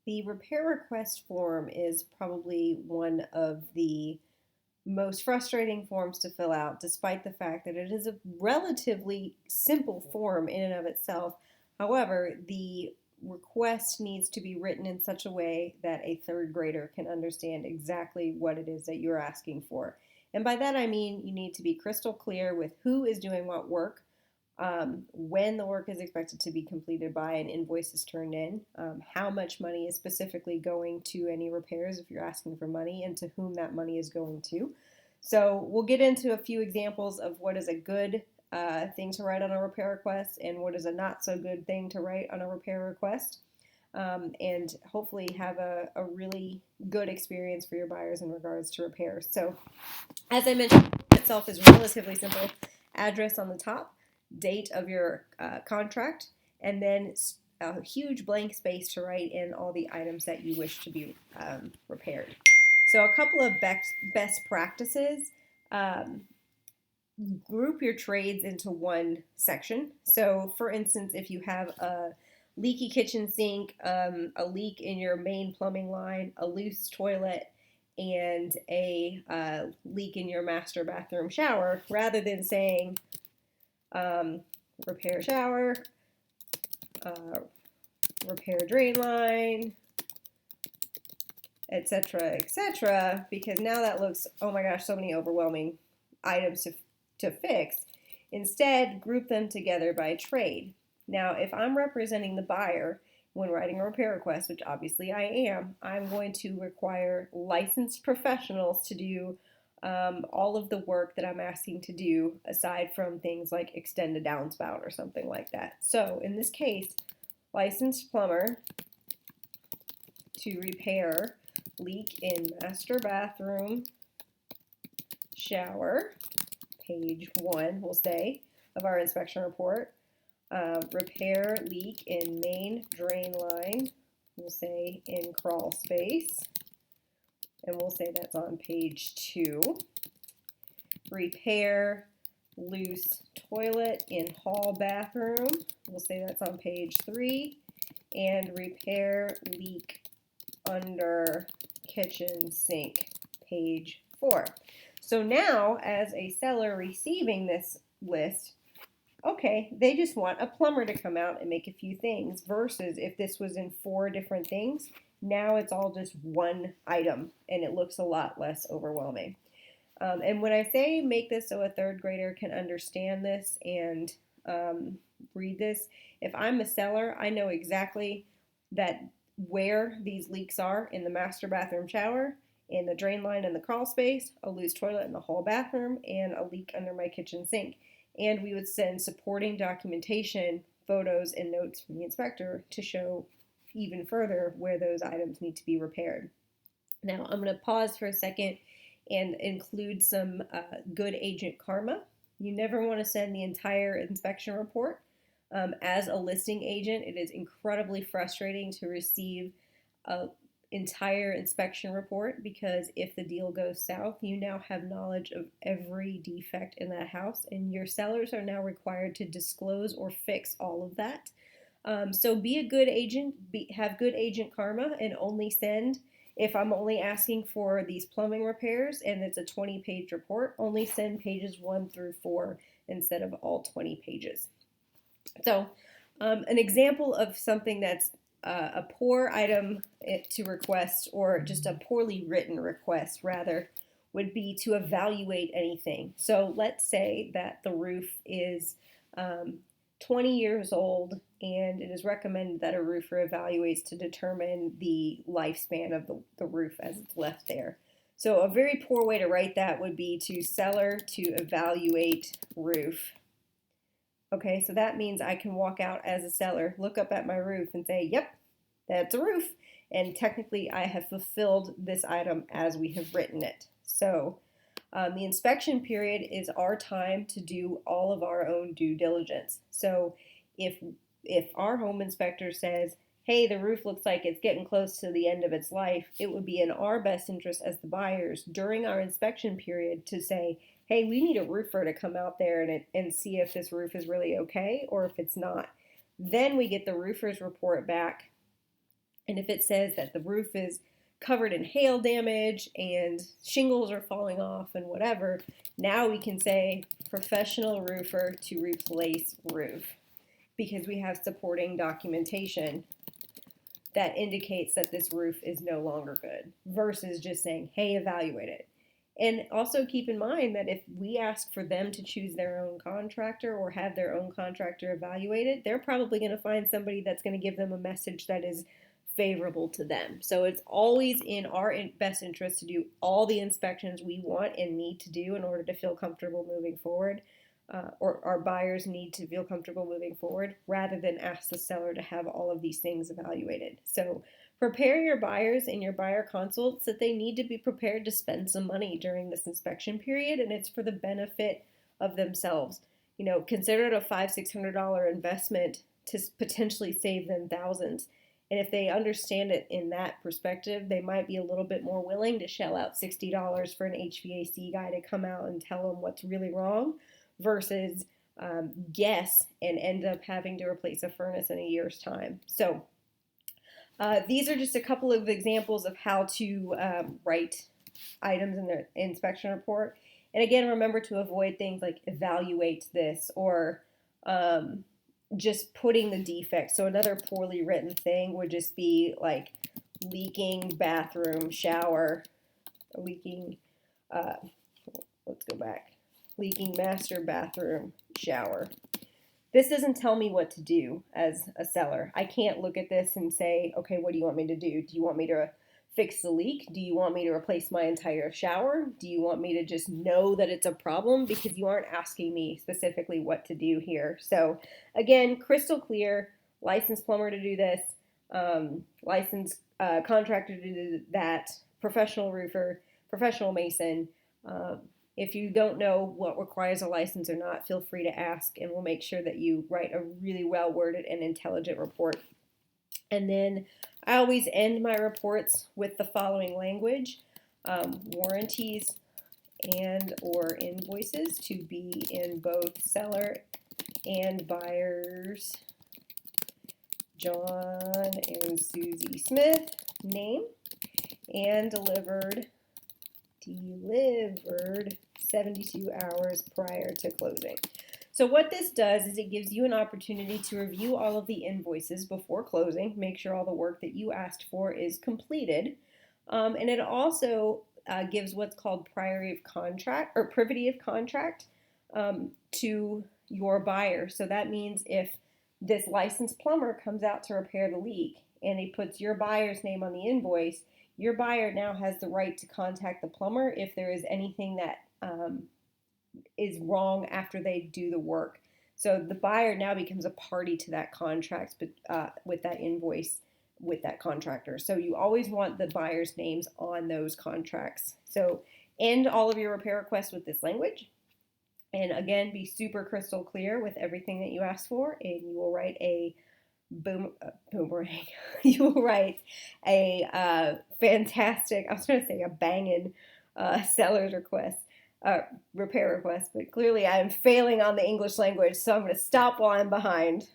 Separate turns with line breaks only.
The repair request form is probably one of the most frustrating forms to fill out, despite the fact that it is a relatively simple form in and of itself. However, the request needs to be written in such a way that a third grader can understand exactly what it is that you're asking for. And by that I mean you need to be crystal clear with who is doing what work, when the work is expected to be completed by and invoices turned in, how much money is specifically going to any repairs if you're asking for money, and to whom that money is going to. So we'll get into a few examples of what is a good thing to write on a repair request and what is a not so good thing to write on a repair request. And hopefully have a really good experience for your buyers in regards to repairs. So, as I mentioned, itself is relatively simple. Address on the top, date of your contract, and then a huge blank space to write in all the items that you wish to be repaired. So a couple of best practices. Um, Group your trades into one section. So for instance, if you have a leaky kitchen sink, a leak in your main plumbing line, a loose toilet, and a leak in your master bathroom shower, rather than saying repair shower, uh, repair drain line, etc., because now that looks, oh my gosh, so many overwhelming items to fix. Instead, group them together by trade. Now, if I'm representing the buyer when writing a repair request, which obviously I am, I'm going to require licensed professionals to do all of the work that I'm asking to do, aside from things like extend a downspout or something like that. So in this case, licensed plumber to repair leak in master bathroom shower, page 1, we'll say, of our inspection report. Repair leak in main drain line, we'll say in crawl space, and we'll say that's on page 2. Repair loose toilet in hall bathroom, we'll say that's on page 3. And repair leak under kitchen sink, page 4. So now, as a seller receiving this list, okay, they just want a plumber to come out and make a few things, versus if this was in 4 different things, now it's all just one item and it looks a lot less overwhelming. And when I say make this so a third grader can understand this and read this, if I'm a seller, I know exactly that where these leaks are in the master bathroom shower, in the drain line in the crawl space, a loose toilet in the hall bathroom, and a leak under my kitchen sink. And we would send supporting documentation, photos, and notes from the inspector to show even further where those items need to be repaired. Now, I'm going to pause for a second and include some good agent karma. You never want to send the entire inspection report. As a listing agent, it is incredibly frustrating to receive an entire inspection report, because if the deal goes south, you now have knowledge of every defect in that house, and your sellers are now required to disclose or fix all of that. So be a good agent, have good agent karma, and only send, if I'm only asking for these plumbing repairs and it's a 20-page report, only send pages 1 through 4 instead of all 20 pages. So an example of something that's a poor item to request, or just a poorly written request rather, would be to evaluate anything. So let's say that the roof is 20 years old, and it is recommended that a roofer evaluates to determine the lifespan of the roof as it's left there. So a very poor way to write that would be to seller to evaluate roof. Okay, so that means I can walk out as a seller, look up at my roof and say, yep, that's a roof. And technically I have fulfilled this item as we have written it. So the inspection period is our time to do all of our own due diligence. So if our home inspector says, hey, the roof looks like it's getting close to the end of its life, it would be in our best interest as the buyers during our inspection period to say, hey, we need a roofer to come out there and see if this roof is really okay or if it's not. Then we get the roofer's report back, And if it says that the roof is covered in hail damage and shingles are falling off and whatever, now we can say professional roofer to replace roof, because we have supporting documentation that indicates that this roof is no longer good, versus just saying, hey, evaluate it. And also keep in mind that if we ask for them to choose their own contractor or have their own contractor evaluate it, they're probably going to find somebody that's going to give them a message that is favorable to them. So it's always in our best interest to do all the inspections we want and need to do in order to feel comfortable moving forward, or our buyers need to feel comfortable moving forward, rather than ask the seller to have all of these things evaluated. So prepare your buyers in your buyer consults that they need to be prepared to spend some money during this inspection period, and it's for the benefit of themselves. You know, consider it a $500-600 investment to potentially save them thousands. And if they understand it in that perspective, they might be a little bit more willing to shell out $60 for an HVAC guy to come out and tell them what's really wrong, versus guess and end up having to replace a furnace in a year's time. So these are just a couple of examples of how to write items in the inspection report. And again, remember to avoid things like evaluate this, or just putting the defect. So another poorly written thing would just be like leaking bathroom shower, leaking, let's go back, leaking master bathroom shower. This doesn't tell me what to do as a seller. I can't look at this and say, okay, what do you want me to do? Do you want me to fix the leak? Do you want me to replace my entire shower? Do you want me to just know that it's a problem? Because you aren't asking me specifically what to do here. So again, crystal clear, licensed plumber to do this, licensed contractor to do that, professional roofer, professional mason. If you don't know what requires a license or not, feel free to ask, and we'll make sure that you write a really well-worded and intelligent report. And then I always end my reports with the following language: warranties and or invoices to be in both seller and buyer's John and Susie Smith name, and delivered 72 hours prior to closing. So what this does is it gives you an opportunity to review all of the invoices before closing, make sure all the work that you asked for is completed, and it also gives what's called priority of contract or privity of contract to your buyer. So that means if this licensed plumber comes out to repair the leak and he puts your buyer's name on the invoice, your buyer now has the right to contact the plumber if there is anything that is wrong after they do the work. So the buyer now becomes a party to that contract, but with that invoice with that contractor. So you always want the buyer's names on those contracts. So end all of your repair requests with this language. And again, be super crystal clear with everything that you ask for, and you will write a boomerang. You will write a fantastic, I was going to say a banging seller's request, repair request, but clearly I'm failing on the English language, so I'm going to stop while I'm behind.